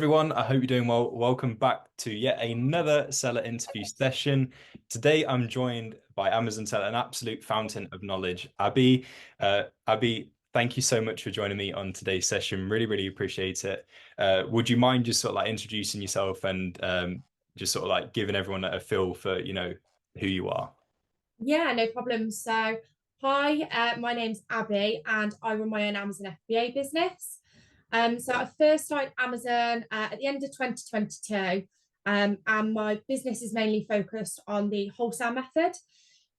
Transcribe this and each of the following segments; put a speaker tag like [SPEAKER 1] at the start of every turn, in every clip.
[SPEAKER 1] everyone, I hope you're doing well. Welcome back to yet another seller interview session. Today I'm joined by Amazon seller, an absolute fountain of knowledge, Abbey. Abbey, thank you so much for joining me on today's session. Really appreciate it. Would you mind just sort of like introducing yourself and just sort of like giving everyone a feel for, who you are?
[SPEAKER 2] Yeah, no problem. So, hi, my name's Abby, and I run my own Amazon FBA business. So I first started Amazon at the end of 2022, and my business is mainly focused on the wholesale method.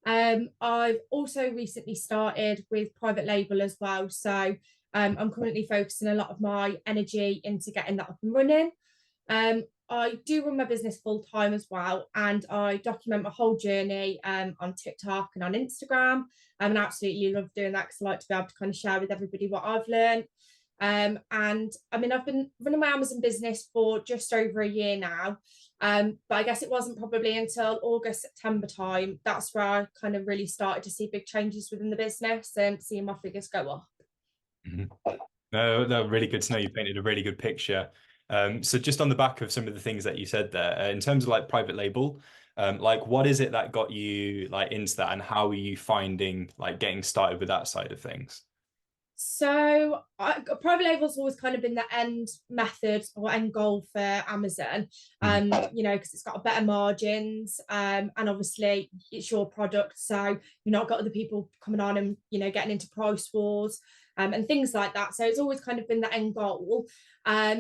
[SPEAKER 2] I've also recently started with private label as well. So I'm currently focusing a lot of my energy into getting that up and running. I do run my business full time as well, and I document my whole journey on TikTok and on Instagram. And I absolutely love doing that because I like to be able to kind of share with everybody what I've learned. And I mean, I've been running my Amazon business for just over a year now. But I guess it wasn't probably until August, September time that's where I kind of really started to see big changes within the business and seeing my figures go up.
[SPEAKER 1] Mhm. No, really good to know. You painted a really good picture. So just on the back of some of the things that you said there, in terms of like private label, like what is it that got you like into that, and how are you finding like getting started with that side of things?
[SPEAKER 2] Private label's always kind of been the end method or end goal for Amazon,
[SPEAKER 1] Mhm.
[SPEAKER 2] because it's got better margins, and obviously it's your product, so you're not got other people coming on and getting into price wars, and things like that. So it's always kind of been the end goal.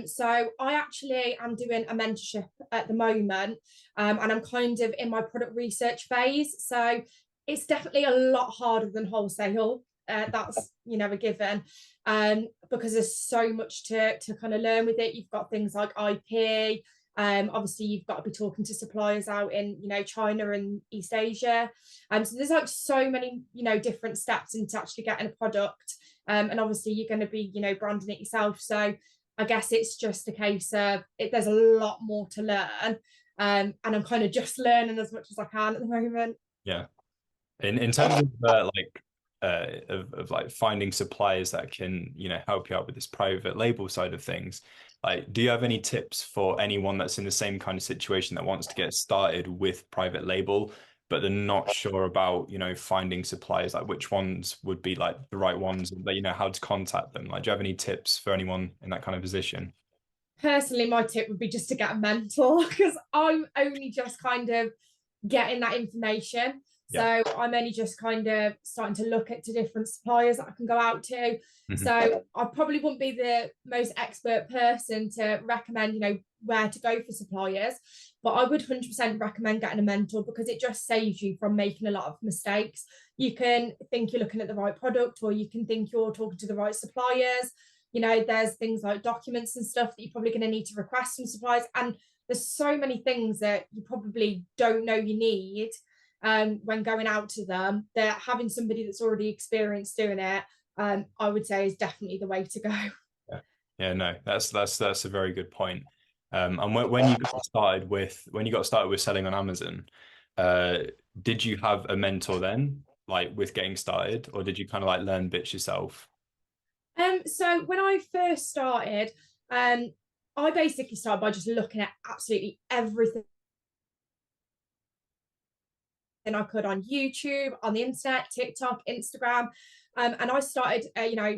[SPEAKER 2] So I actually am doing a mentorship at the moment, and I'm kind of in my product research phase. So it's definitely a lot harder than wholesale. That's a given, because there's so much to kind of learn with it. You've got things like IP. Obviously, you've got to be talking to suppliers out in China and East Asia. So there's like so many different steps into actually getting a product. And obviously, you're going to be branding it yourself. So I guess it's just a case of there's a lot more to learn. And I'm kind of just learning as much as I can at the moment.
[SPEAKER 1] Yeah. In terms of of like finding suppliers that can, help you out with this private label side of things, like do you have any tips for anyone that's in the same kind of situation that wants to get started with private label, but they're not sure about, finding suppliers, like which ones would be like the right ones, and how to contact them? Like, do you have any tips for anyone in that kind of position?
[SPEAKER 2] Personally, my tip would be just to get a mentor because I'm only just kind of getting that information.
[SPEAKER 1] Yeah.
[SPEAKER 2] So I'm only just kind of starting to look at different suppliers that I can go out to.
[SPEAKER 1] Mhm.
[SPEAKER 2] So I probably wouldn't be the most expert person to recommend, where to go for suppliers, but I would 100% recommend getting a mentor because it just saves you from making a lot of mistakes. You can think you're looking at the right product, or you can think you're talking to the right suppliers. There's things like documents and stuff that you're probably going to need to request from suppliers. And there's so many things that you probably don't know you need, when going out to them, that having somebody that's already experienced doing it, I would say is definitely the way to go.
[SPEAKER 1] Yeah. Yeah, no, that's a very good point. And when you got started with selling on Amazon, uh, did you have a mentor then, like with getting started, or did you kind of like learn bits yourself?
[SPEAKER 2] So when I first started, I basically started by just looking at absolutely everything I could on YouTube, on the internet, TikTok, Instagram. And I started,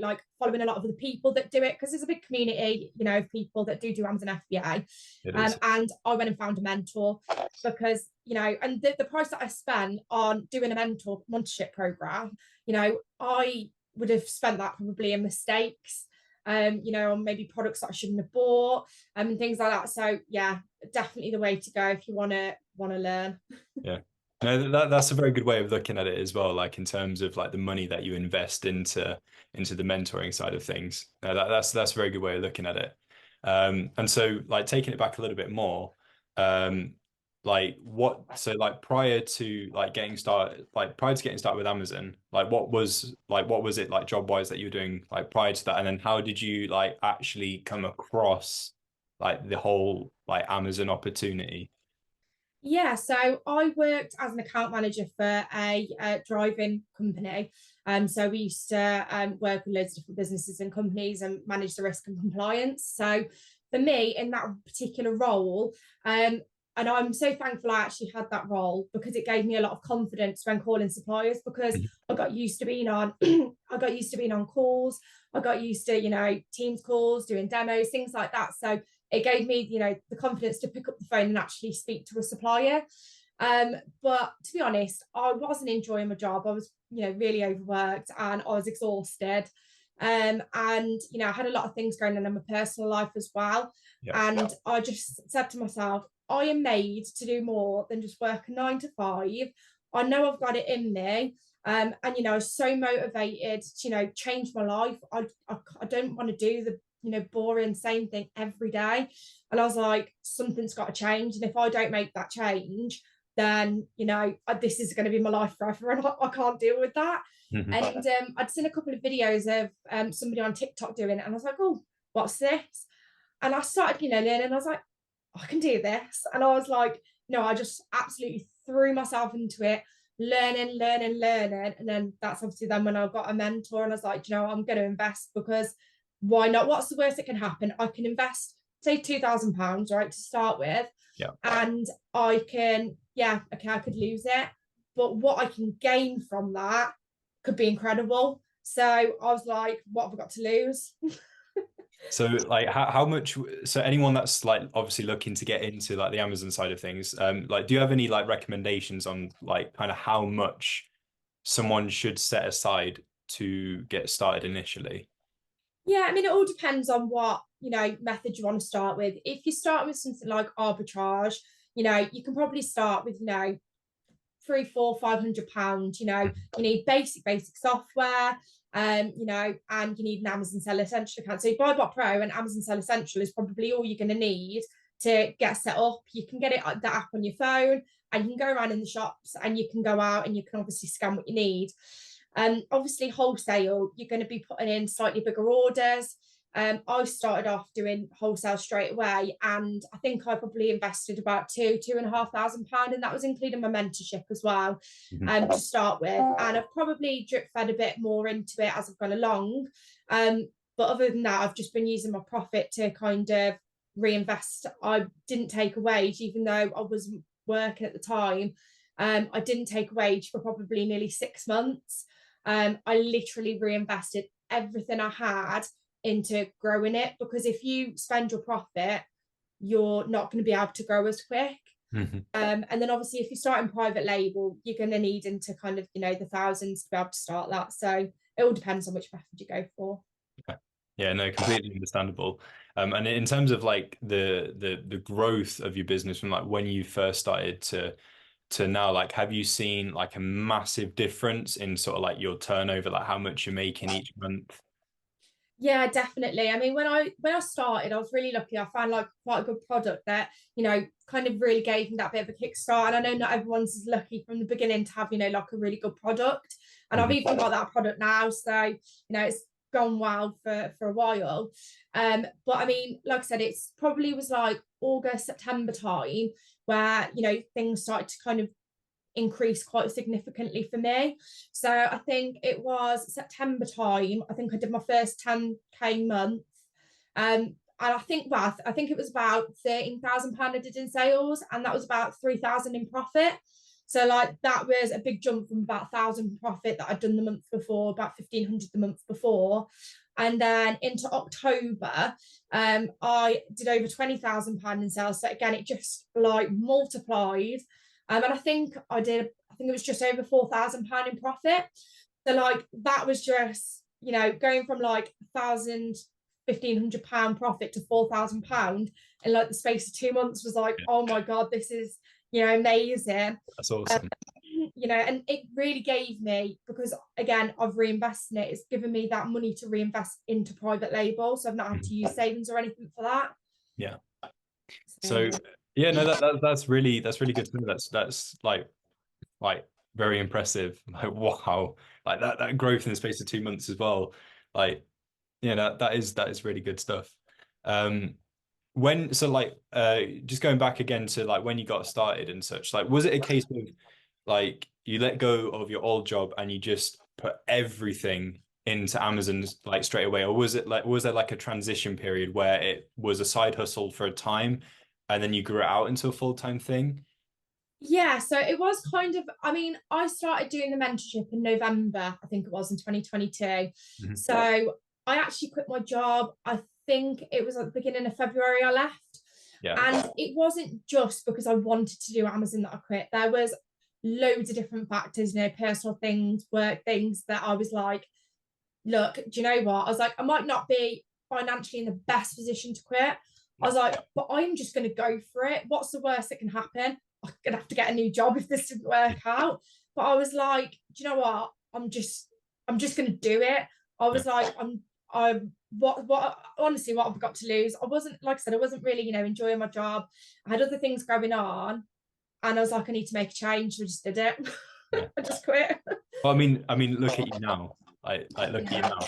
[SPEAKER 2] like following a lot of the people that do it because there's a big community, of people that do Amazon FBA.
[SPEAKER 1] It is.
[SPEAKER 2] And I went and found a mentor because, and the price that I spent on doing a mentorship program, I would have spent that probably in mistakes, on maybe products that I shouldn't have bought, and things like that. So yeah, definitely the way to go if you want to learn.
[SPEAKER 1] Yeah. No, that's a very good way of looking at it as well, like in terms of like the money that you invest into the mentoring side of things. No, that's a very good way of looking at it. And so like taking it back a little bit more, um, like prior to getting started with Amazon, like what was it like job wise that you were doing like prior to that? And then how did you like actually come across like the whole like Amazon opportunity?
[SPEAKER 2] Yeah, so I worked as an account manager for a driving company. So we used to work with loads of different businesses and companies and manage the risk and compliance. So for me in that particular role, and I'm so thankful I actually had that role, because it gave me a lot of confidence when calling suppliers, because I got used to being on I got used to being on calls. I got used to, Teams calls, doing demos, things like that. So it gave me, the confidence to pick up the phone and actually speak to a supplier. But to be honest, I wasn't enjoying my job. I was, really overworked and I was exhausted. And I had a lot of things going on in my personal life as well.
[SPEAKER 1] Yeah.
[SPEAKER 2] And I just said to myself, I am made to do more than just work a 9 to 5. I know I've got it in me. And I was so motivated to change my life. I don't want to do the boring same thing every day. And I was like, something's got to change, and if I don't make that change, then this is going to be my life forever, and I can't deal with that. And I'd seen a couple of videos of somebody on TikTok doing it, and I was like, oh, what's this? And I started learning, and I was like, I can do this. And I was like, I just absolutely threw myself into it, learning. And then that's obviously then when I got a mentor, and I was like, I'm going to invest, because why not? What's the worst that can happen? I can invest, say, £2,000, right, to start with.
[SPEAKER 1] Yeah.
[SPEAKER 2] And I can, I could lose it, but what I can gain from that could be incredible. So I was like, what have I got to lose?
[SPEAKER 1] So like how much, so anyone that's like obviously looking to get into like the Amazon side of things, like do you have any like recommendations on like kind of how much someone should set aside to get started initially?
[SPEAKER 2] Yeah, I mean, it all depends on what, method you want to start with. If you start with something like arbitrage, you can probably start with, three, four, £500. You need basic software, and you need an Amazon Seller Essential account. So BuyBotPro and Amazon Seller Essential is probably all you're going to need to get set up. You can get the app on your phone, and you can go around in the shops, and you can go out and you can obviously scan what you need. Obviously, wholesale, you're going to be putting in slightly bigger orders. I started off doing wholesale straight away, and I think I probably invested about £2,500, and that was including my mentorship as well, to start with. And I've probably drip fed a bit more into it as I've gone along. But other than that, I've just been using my profit to kind of reinvest. I didn't take a wage, even though I was working at the time. I didn't take a wage for probably nearly 6 months. I literally reinvested everything I had into growing it, because if you spend your profit, you're not going to be able to grow as quick. And then obviously if you start in private label, you're going to need into kind of the thousands to be able to start that. So it all depends on which method you go for.
[SPEAKER 1] Yeah, no, completely understandable. And in terms of like the growth of your business from like when you first started to now, like have you seen like a massive difference in sort of like your turnover, like how much you're making each month?
[SPEAKER 2] Yeah, definitely. I mean, when I started, I was really lucky. I found like quite a good product that, kind of really gave me that bit of a kickstart. And I know not everyone's as lucky from the beginning to have, like a really good product. And I've even got that product now. So, it's gone well for a while. But I mean, like I said, it's probably was like August, September time where, things started to kind of increased quite significantly for me. So I think it was September time. I think I did my first 10k month. And I think it was about £13,000 I did in sales, and that was about 3,000 in profit. So like that was a big jump from about 1,000 profit that I'd done the month before, about 1,500 the month before. And then into October, I did over £20,000 in sales. So again, it just like multiplied. And I think it was just over £4,000 in profit. So like that was just, going from like £1,500 profit to £4,000 in like the space of 2 months was like, oh my God, this is, amazing.
[SPEAKER 1] That's awesome.
[SPEAKER 2] And it really gave me, because again, I've reinvested it. It's given me that money to reinvest into private label. So I've not had to use savings or anything for that.
[SPEAKER 1] Yeah. So yeah, no, that's really good to know. That's like very impressive. Like wow, like that growth in the space of 2 months as well. Like, that is really good stuff. When so like just going back again to like when you got started and such, like was it a case of like you let go of your old job and you just put everything into Amazon like straight away, or was there like a transition period where it was a side hustle for a time and then you grew it out into a full-time thing?
[SPEAKER 2] Yeah, so it was kind of, I mean, I started doing the mentorship in November, I think it was in 2022.
[SPEAKER 1] Mhm.
[SPEAKER 2] So I actually quit my job. I think it was at the beginning of February I left.
[SPEAKER 1] Yeah.
[SPEAKER 2] And it wasn't just because I wanted to do Amazon that I quit. There was loads of different factors, personal things, work things that I was like, look, do you know what? I was like, I might not be financially in the best position to quit. I was like, but I'm just going to go for it. What's the worst that can happen? I'm going to have to get a new job if this didn't work out. But I was like, do you know what? I'm just going to do it. I
[SPEAKER 1] Yeah.
[SPEAKER 2] was like, honestly, what have I got to lose? I wasn't, like I said, I wasn't really, enjoying my job. I had other things going on. And I was like, I need to make a change. So I just did it.
[SPEAKER 1] Yeah.
[SPEAKER 2] I just quit.
[SPEAKER 1] Well, I mean, look at you now. Like look at you now.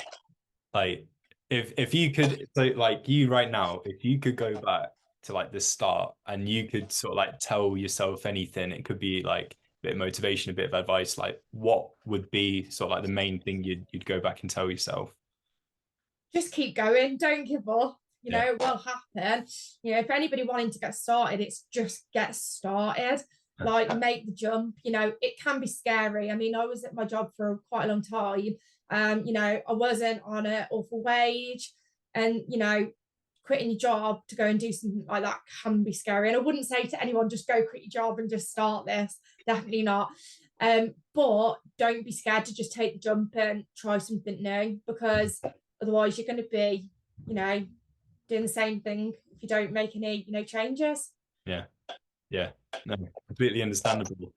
[SPEAKER 1] Like if you could, so like you right now, if you could go back to like the start and you could sort of like tell yourself anything, it could be like a bit of motivation, a bit of advice, like what would be sort of like the main thing you'd go back and tell yourself?
[SPEAKER 2] Just keep going. Don't give up.
[SPEAKER 1] Yeah.
[SPEAKER 2] It will happen. If anybody wanting to get started, it's just get started. Like make the jump. It can be scary. I mean, I was at my job for quite a long time. I wasn't on an awful wage, and quitting your job to go and do something like that can be scary. And I wouldn't say to anyone just go quit your job and just start this. Definitely not. But don't be scared to just take the jump and try something new, because otherwise you're going to be, doing the same thing if you don't make any, changes.
[SPEAKER 1] Yeah. Yeah, no, completely understandable.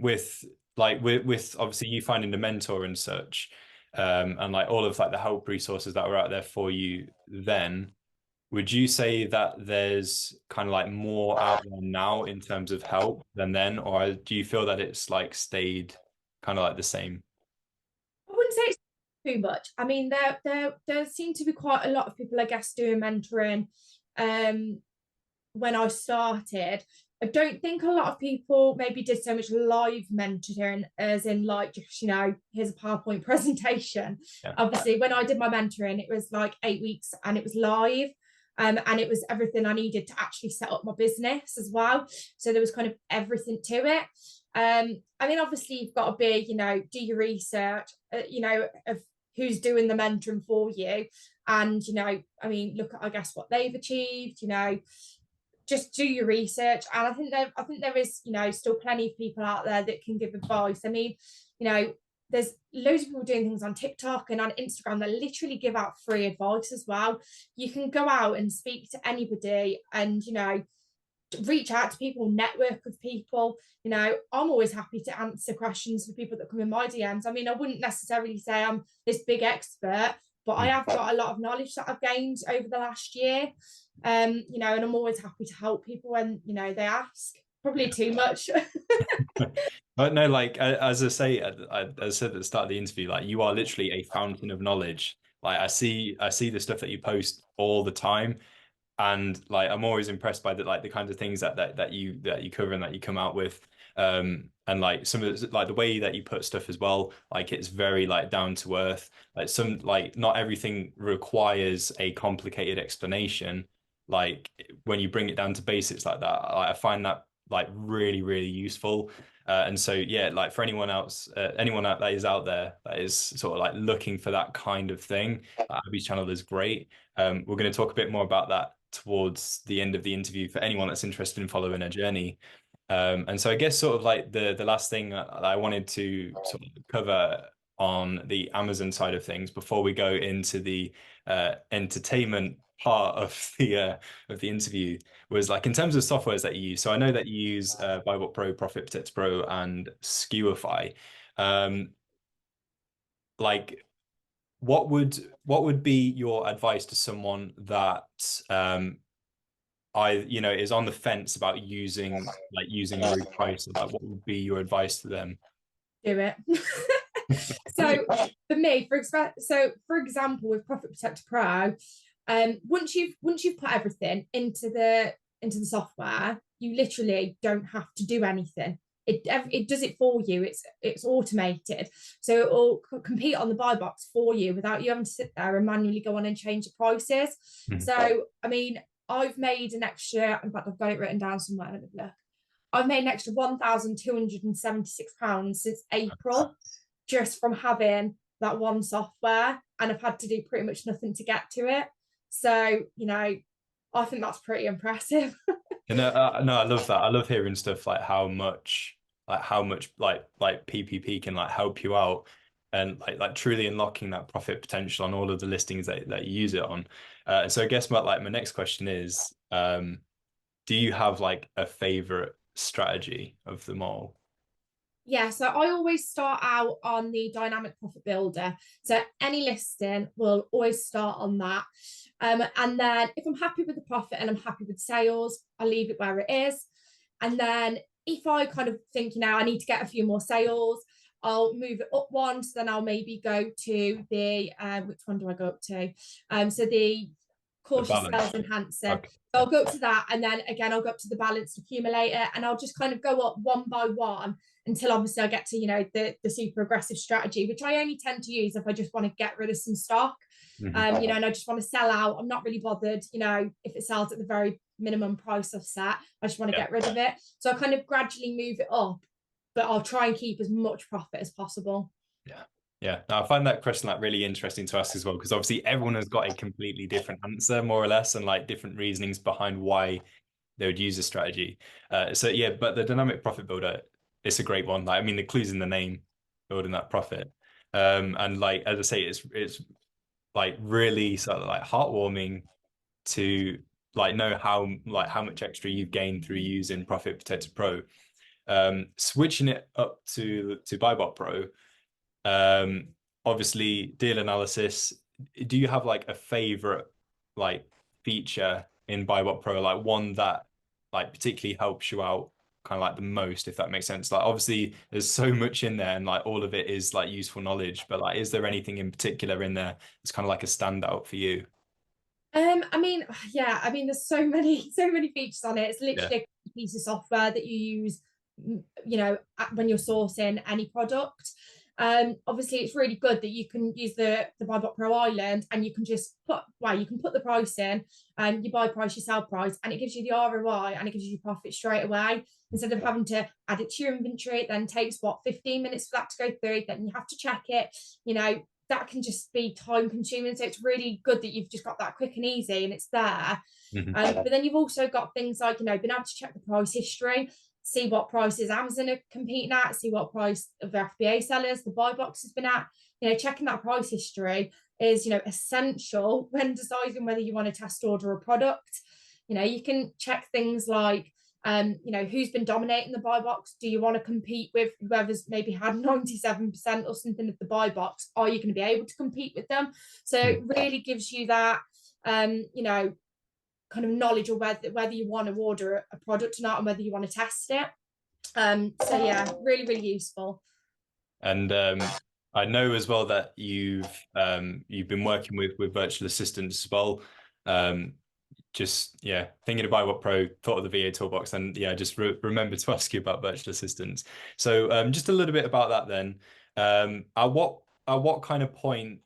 [SPEAKER 1] With with obviously you finding the mentor and such, and like all of like the help resources that were out there for you then, would you say that there's kind of like more out there now in terms of help than then, or do you feel that it's like stayed kind of like the same?
[SPEAKER 2] I wouldn't say it's too much. I mean, there seem to be quite a lot of people, I guess, doing mentoring. When I started, I don't think a lot of people maybe did so much live mentoring, as in like just here's a PowerPoint presentation.
[SPEAKER 1] Yeah.
[SPEAKER 2] Obviously, when I did my mentoring, it was like 8 weeks and it was live. And it was everything I needed to actually set up my business as well. So there was kind of everything to it. I mean, obviously, you've got to be, do your research, of who's doing the mentoring for you. And, I mean, look at, I guess, what they've achieved, just do your research. And I think there is, still plenty of people out there that can give advice. I mean, there's loads of people doing things on TikTok and on Instagram that literally give out free advice as well. You can go out and speak to anybody and, reach out to people, network with people. I'm always happy to answer questions for people that come in my DMs. I mean, I wouldn't necessarily say I'm this big expert, but I have got a lot of knowledge that I've gained over the last year. And I'm always happy to help people when, they ask. Probably too much.
[SPEAKER 1] But no, like as I say, as I said at the start of the interview, like you are literally a fountain of knowledge. Like I see the stuff that you post all the time, and like I'm always impressed by the kinds of things that you cover and that you come out with. And like some of like the way that you put stuff as well, like it's very like down to earth. Like some like not everything requires a complicated explanation. Like when you bring it down to basics like that, I find that like really useful. And so yeah, like for anyone else, anyone that is out there that is sort of like looking for that kind of thing, Abby's channel is great. We're going to talk a bit more about that towards the end of the interview for anyone that's interested in following a journey. And so I guess sort of like the last thing that I wanted to sort of cover on the Amazon side of things before we go into the entertainment part of the interview was like in terms of softwares that you use. So I know that you use BuyBotPro, Profit Protect Pro, and Skewify. Um, like what would be your advice to someone that is on the fence about using a repricer? Like what would be your advice to them?
[SPEAKER 2] Do it. So for me, for example, with Profit Protector Pro, once you've put everything into the software, you literally don't have to do anything. it does it for you. It's automated, so it will compete on the buy box for you without you having to sit there and manually go on and change the prices.
[SPEAKER 1] Mhm.
[SPEAKER 2] So I mean, I've made an extra. In fact, I've got it written down somewhere. Let me look. I've made an extra £1,276 since April just from having that one software, and I've had to do pretty much nothing to get to it. So, I think that's pretty impressive.
[SPEAKER 1] And no, I love that. I love hearing stuff like how much like PPP can like help you out, and like truly unlocking that profit potential on all of the listings that you use it on. So I guess my next question is, do you have like a favorite strategy of them all?
[SPEAKER 2] Yeah, so I always start out on the dynamic profit builder. So any listing will always start on that. And then if I'm happy with the profit and I'm happy with sales, I leave it where it is. And then if I kind of think, I need to get a few more sales, I'll move it up one. So then I'll maybe go to the, which one do I go up to? So the
[SPEAKER 1] The
[SPEAKER 2] cautious
[SPEAKER 1] balance.
[SPEAKER 2] sales enhancer.
[SPEAKER 1] Okay.
[SPEAKER 2] So I'll go up to that, and then again I'll go up to the balanced accumulator, and I'll just kind of go up one by one until obviously I get to the super aggressive strategy, which I only tend to use if I just want to get rid of some stock.
[SPEAKER 1] Mhm.
[SPEAKER 2] And I just want to sell out. I'm not really bothered, if it sells at the very minimum price I've set. I just want to
[SPEAKER 1] Yeah.
[SPEAKER 2] get rid of it. So I kind of gradually move it up, but I'll try and keep as much profit as possible.
[SPEAKER 1] Yeah. Yeah. Now, I find that question like really interesting to ask as well, because obviously everyone has got a completely different answer, more or less, and like different reasonings behind why they would use a strategy. So yeah, but the dynamic profit builder, it's a great one. Like, I mean, the clue's in the name, building that profit. And like as I say, it's like really sort of like heartwarming to like know how much extra you've gained through using Profit Protector Pro. Switching it up to BuyBotPro, obviously deal analysis. Do you have like a favorite like feature in BuyBotPro, like one that like particularly helps you out kind of like the most, if that makes sense? Like obviously there's so much in there and like all of it is like useful knowledge, but like is there anything in particular in there that's kind of like a standout for you?
[SPEAKER 2] I mean, yeah, I mean, there's so many, so many features on it. It's
[SPEAKER 1] Yeah.
[SPEAKER 2] literally a piece of software that you use, when you're sourcing any product. Obviously, it's really good that you can use the BuyBotPro Island, and you can just you can put the price in, you buy price, you sell price, and it gives you the ROI and it gives you profit straight away instead of having to add it to your inventory. It then takes 15 minutes for that to go through. Then you have to check it. That can just be time consuming. So it's really good that you've just got that quick and easy and it's there.
[SPEAKER 1] Mhm.
[SPEAKER 2] But then you've also got things like, being able to check the price history, see what prices Amazon are competing at, see what price of the FBA sellers, the buy box has been at. Checking that price history is, essential when deciding whether you want to test order a product. You can check things like, who's been dominating the buy box? Do you want to compete with whoever's maybe had 97% or something of the buy box? Are you going to be able to compete with them? So it really gives you that, kind of knowledge of whether you want to order a product or not and whether you want to test it. So yeah, really, really useful.
[SPEAKER 1] And I know as well that you've been working with virtual assistants as well. Um, just yeah, thinking about what Pro thought of the VA toolbox, and yeah, just remember to ask you about virtual assistants. So just a little bit about that then. At what kind of point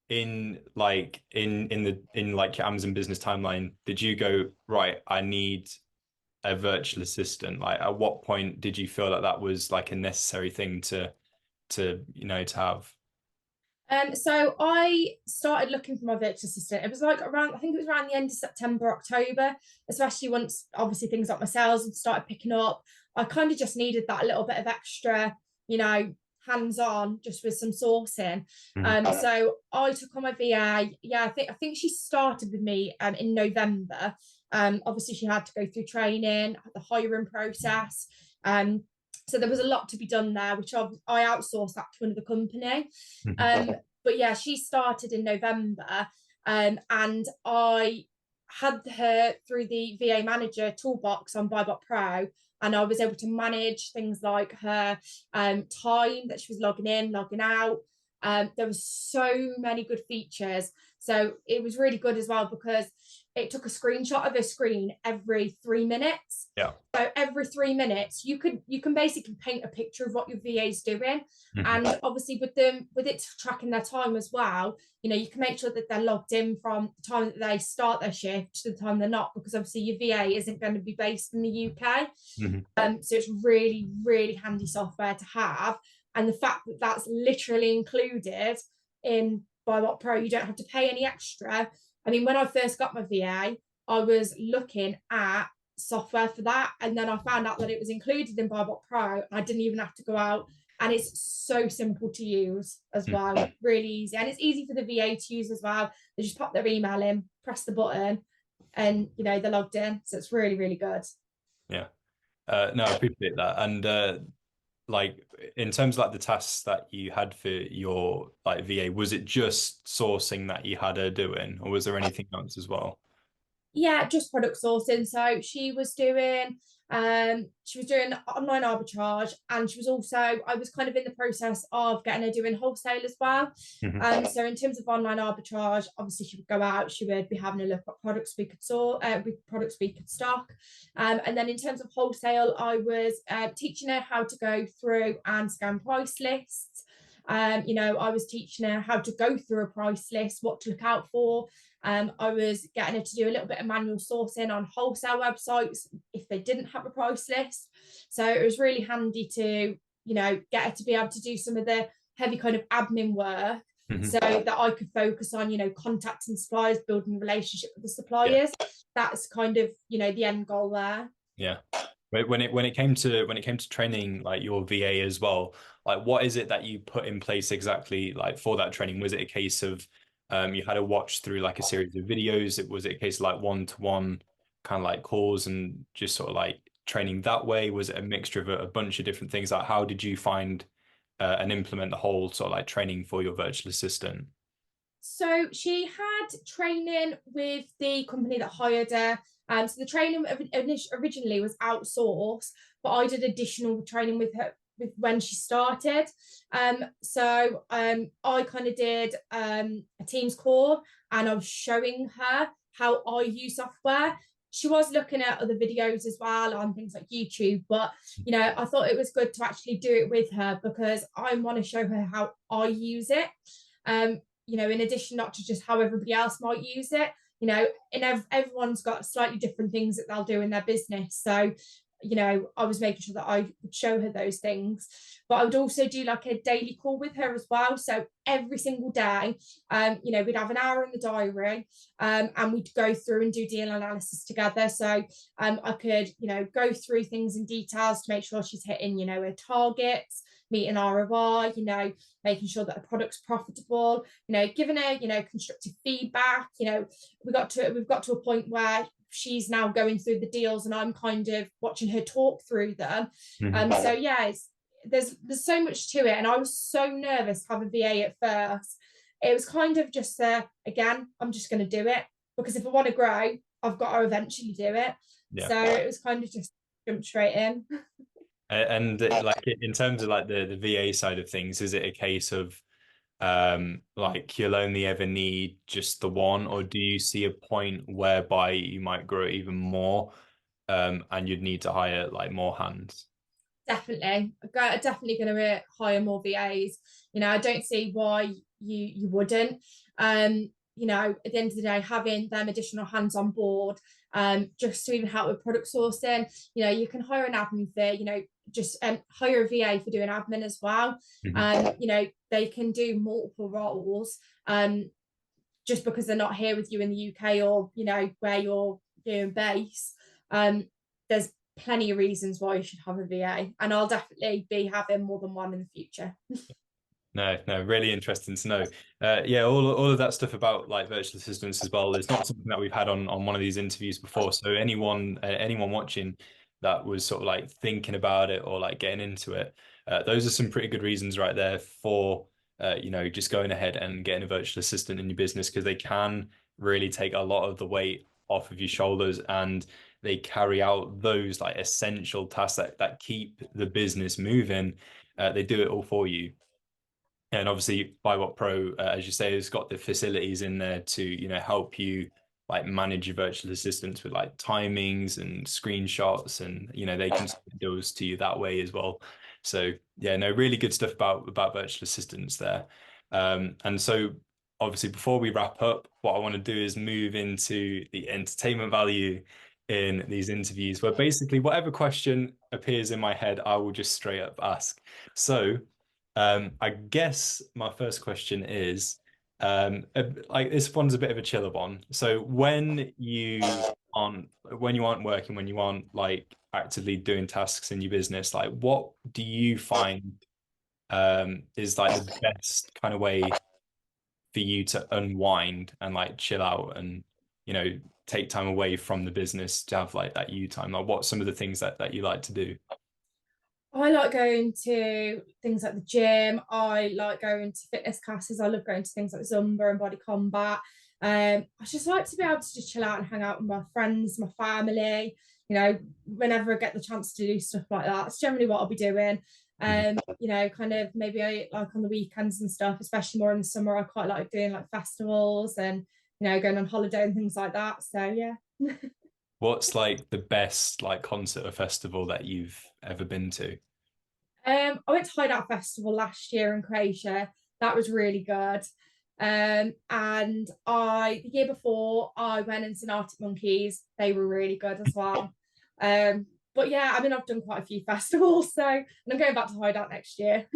[SPEAKER 1] in like in like your Amazon business timeline did you go, right, I need a virtual assistant? Like at what point did you feel like that was like a necessary thing to have?
[SPEAKER 2] So I started looking for my virtual assistant. It was like around, I think it was around the end of September, October, especially once obviously things like my sales had started picking up. I kind of just needed that little bit of extra, hands-on just with some sourcing. So I took on my VA. Yeah, I think she started with me in November. Obviously she had to go through training, the hiring process. So there was a lot to be done there, which I outsourced that to another company. But yeah, she started in November, and I had her through the VA Manager toolbox on BuyBotPro, and I was able to manage things like her time that she was logging in, logging out. There was so many good features. So it was really good as well because it took a screenshot of a screen every 3 minutes.
[SPEAKER 1] Yeah.
[SPEAKER 2] So every 3 minutes, you can basically paint a picture of what your VA is doing, and obviously with it tracking their time as well. You can make sure that they're logged in from the time that they start their shift to the time they're not, because obviously your VA isn't going to be based in the UK. So it's really, really handy software to have. And the fact that that's literally included in BuyBotPro, you don't have to pay any extra. I mean, when I first got my VA, I was looking at software for that, and then I found out that it was included in BuyBotPro. I didn't even have to go out, and it's so simple to use as well, really easy, and it's easy for the VA to use as well. They just pop their email in, press the button, and they're logged in. So it's really, really good.
[SPEAKER 1] Yeah. No, I appreciate that. And like in terms of like the tasks that you had for your like VA, was it just sourcing that you had her doing, or was there anything else as well?
[SPEAKER 2] Yeah, just product sourcing. So she was doing online arbitrage, and I was kind of in the process of getting her doing wholesale as well. So in terms of online arbitrage, obviously she would go out, she would be having a look at products we could sort, with products we could stock. And then in terms of wholesale, I was teaching her how to go through and scan price lists. I was teaching her how to go through a price list, what to look out for. I was getting her to do a little bit of manual sourcing on wholesale websites if they didn't have a price list. So it was really handy to, get her to be able to do some of the heavy kind of admin work, so that I could focus on, contacting suppliers, building a relationship with the suppliers. That's kind of, the end goal there.
[SPEAKER 1] Yeah. When it came to training like your VA as well, like what is it that you put in place exactly like for that training? Was it a case of you had to watch through like a series of videos? Was it a case of like one-to-one kind of like calls and just sort of like training that way? Was it a mixture of a bunch of different things? Like how did you find and implement the whole sort of like training for your virtual assistant?
[SPEAKER 2] So she had training with the company that hired her. So the training originally was outsourced, but I did additional training with her when she started. I kind of did a Teams call, and I was showing her how I use software. She was looking at other videos as well on things like YouTube, but I thought it was good to actually do it with her because I want to show her how I use it. In addition, not to just how everybody else might use it, everyone's got slightly different things that they'll do in their business. So, I was making sure that I would show her those things, but I would also do like a daily call with her as well. So every single day, we'd have an hour in the diary, and we'd go through and do deal analysis together. So I could, go through things in details to make sure she's hitting, her targets, meeting ROI, making sure that the product's profitable, giving her, constructive feedback. We've got to a point where she's now going through the deals and I'm kind of watching her talk through them. So yeah, there's so much to it. And I was so nervous to have a VA at first. It was kind of just again, I'm just going to do it because if I want to grow, I've got to eventually do it.
[SPEAKER 1] Yeah.
[SPEAKER 2] So it was kind of just jump straight in.
[SPEAKER 1] And like in terms of like the VA side of things, is it a case of like you'll only ever need just the one, or do you see a point whereby you might grow even more and you'd need to hire like more hands?
[SPEAKER 2] Definitely, definitely going to hire more VAs. I don't see why you wouldn't. At the end of the day, having them additional hands on board, just to even help with product sourcing. You can hire an admin for, just hire a VA for doing admin as well. They can do multiple roles, just because they're not here with you in the UK or where you're based. There's plenty of reasons why you should have a VA, and I'll definitely be having more than one in the future.
[SPEAKER 1] No, really interesting to know. Yeah, all of that stuff about like virtual assistants as well is not something that we've had on one of these interviews before. So anyone watching that was sort of like thinking about it or like getting into it, those are some pretty good reasons right there for just going ahead and getting a virtual assistant in your business, because they can really take a lot of the weight off of your shoulders, and they carry out those like essential tasks that keep the business moving. They do it all for you. And obviously BuyBotPro, as you say, has got the facilities in there to, help you like manage your virtual assistants with like timings and screenshots, and they can send deals to you that way as well. So yeah, no, really good stuff about virtual assistants there. And so obviously before we wrap up, what I want to do is move into the entertainment value in these interviews, where basically whatever question appears in my head, I will just straight up ask. So I guess my first question is, like this one's a bit of a chiller one. So when you aren't working, when you aren't like actively doing tasks in your business, like what do you find is like the best kind of way for you to unwind and like chill out and you know take time away from the business to have like that you time? Like what's some of the things that you like to do?
[SPEAKER 2] I like going to things like the gym. I like going to fitness classes. I love going to things like Zumba and body combat. I just like to be able to just chill out and hang out with my friends, my family. Whenever I get the chance to do stuff like that, it's generally what I'll be doing. Kind of maybe I like on the weekends and stuff, especially more in the summer. I quite like doing like festivals and going on holiday and things like that. So yeah.
[SPEAKER 1] What's like the best like concert or festival that you've ever been to?
[SPEAKER 2] I went to Hideout Festival last year in Croatia. That was really good. And the year before I went and seen Arctic Monkeys. They were really good as well. But yeah, I mean I've done quite a few festivals, so and I'm going back to Hideout next year.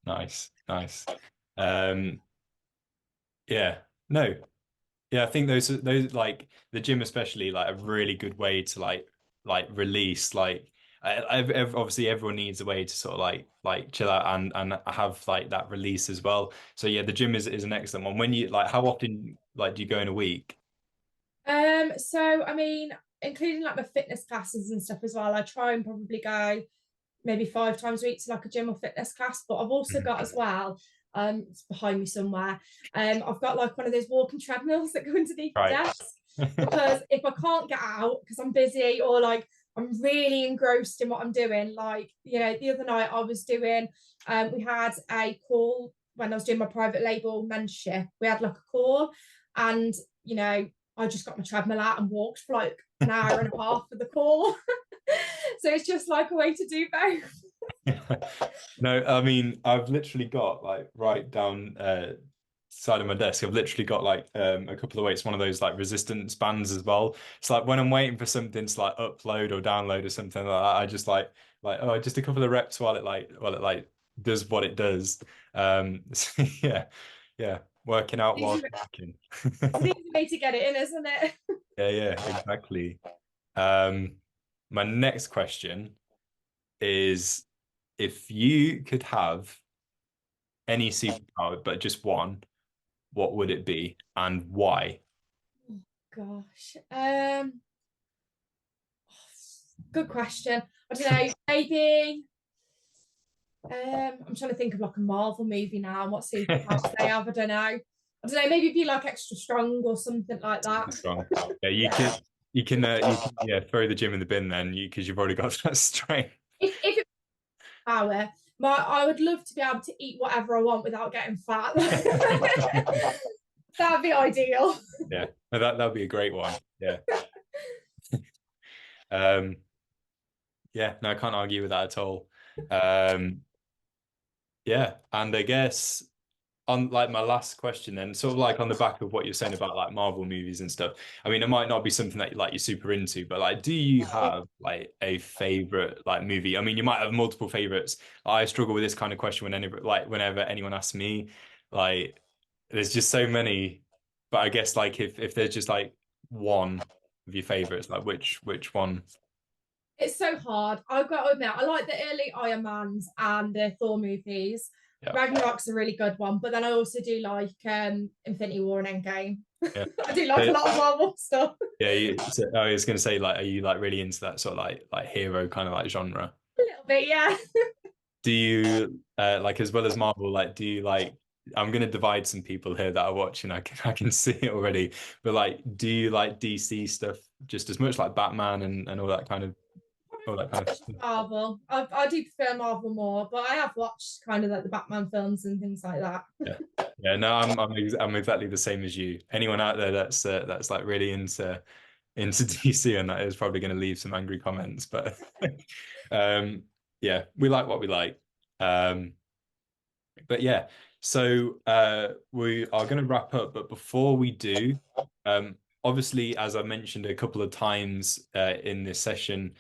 [SPEAKER 1] Nice, nice. Um, yeah, no, yeah, I think those like the gym especially like a really good way to like release like obviously everyone needs a way to sort of like chill out and have like that release as well. So yeah, the gym is an excellent one. When you like how often like do you go in a week?
[SPEAKER 2] So I mean, including like my fitness classes and stuff as well, I try and probably go maybe 5 times a week to like a gym or fitness class. But I've also got as well, it's behind me somewhere. I've got like one of those walking treadmills that go underneath the
[SPEAKER 1] Right.
[SPEAKER 2] desk because if I can't get out because I'm busy or like I'm really engrossed in what I'm doing, like the other night I was doing, we had a call when I was doing my private label mentorship. We had like a call, and I just got my treadmill out and walked for like an hour and a half for the call. So it's just like a way to do both.
[SPEAKER 1] No, I mean I've literally got like right down side of my desk. I've literally got like a couple of weights, one of those like resistance bands as well. It's like when I'm waiting for something to like upload or download or something like that, I just like oh just a couple of reps while it does what it does. So yeah, yeah, working out while working.
[SPEAKER 2] It's an easy way to get it in, isn't it?
[SPEAKER 1] Yeah, yeah, exactly. Um, my next question is if you could have any superpower, but just one, what would it be and why?
[SPEAKER 2] Gosh. Good question. I don't know, maybe I'm trying to think of like a Marvel movie now and what superpowers they have. I don't know. Maybe be like extra strong or something like that.
[SPEAKER 1] Strong. Yeah, you can yeah throw the gym in the bin then you because you've already got that strength.
[SPEAKER 2] If it power, I would love to be able to eat whatever I want without getting fat. That'd be ideal.
[SPEAKER 1] Yeah, no, that'd be a great one. Yeah. Um, yeah, no, I can't argue with that at all. Um, yeah, and I guess on like my last question then, sort of like on the back of what you're saying about like Marvel movies and stuff. I mean, it might not be something that like you're super into, but like, do you have like a favorite like movie? I mean, you might have multiple favorites. I struggle with this kind of question whenever anyone asks me, like, there's just so many. But I guess like if there's just like one of your favorites, like which one?
[SPEAKER 2] It's so hard. I've got to admit, I like the early Iron Mans and the Thor movies.
[SPEAKER 1] Yeah,
[SPEAKER 2] Ragnarok's a really good one, but then I also do like Infinity War and Endgame.
[SPEAKER 1] yeah.
[SPEAKER 2] I do like a lot of Marvel stuff.
[SPEAKER 1] Yeah, so I was gonna say, like, are you like really into that sort of like hero kind of like genre?
[SPEAKER 2] A little bit, yeah.
[SPEAKER 1] Do you like as well as Marvel, like do you like I'm gonna divide some people here that are watching, I can see it already, but like do you like DC stuff just as much like Batman and all that kind of all that kind of
[SPEAKER 2] Just Marvel. I do prefer Marvel more, but I have watched kind of like the Batman films and things like that.
[SPEAKER 1] Yeah. No, I'm exactly the same as you. Anyone out there that's like really into DC and that is probably going to leave some angry comments, but yeah, we like what we like. But yeah, so we are going to wrap up, but before we do, obviously, as I mentioned a couple of times in this session,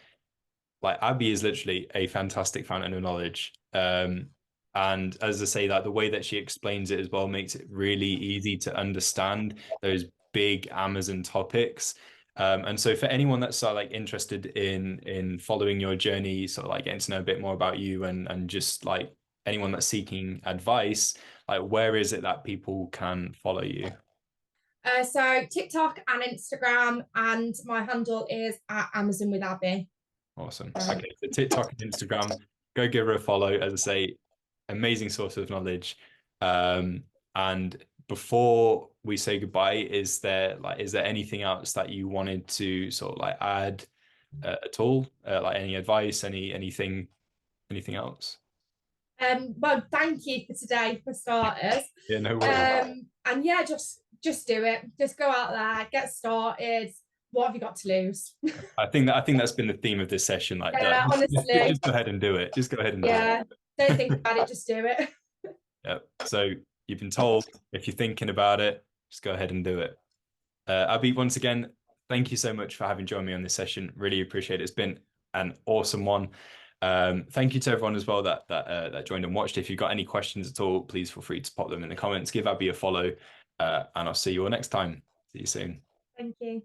[SPEAKER 1] like Abbey is literally a fantastic fountain of knowledge. And as I say, like the way that she explains it as well makes it really easy to understand those big Amazon topics. And so for anyone that's sort of like interested in following your journey, sort of like getting to know a bit more about you and just like anyone that's seeking advice, like where is it that people can follow you?
[SPEAKER 2] So TikTok and Instagram, and my handle is at Amazon with Abbey.
[SPEAKER 1] Awesome. Okay, so TikTok and Instagram, go give her a follow. As I say, amazing source of knowledge. And before we say goodbye, is there anything else that you wanted to sort of like add at all? Like any advice, anything else?
[SPEAKER 2] Well, thank you for today for starters.
[SPEAKER 1] Yeah, no worries.
[SPEAKER 2] And yeah, just do it. Just go out there, get started. What have you got to lose?
[SPEAKER 1] I think that's been the theme of this session. Like,
[SPEAKER 2] Yeah, honestly.
[SPEAKER 1] just go ahead and do it. Just go ahead and do it.
[SPEAKER 2] Yeah, don't think about it, just do it.
[SPEAKER 1] Yeah. So you've been told if you're thinking about it, just go ahead and do it. Abby, once again, thank you so much for having joined me on this session. Really appreciate it. It's been an awesome one. Thank you to everyone as well that joined and watched. If you've got any questions at all, please feel free to pop them in the comments. Give Abby a follow, and I'll see you all next time. See you soon.
[SPEAKER 2] Thank you.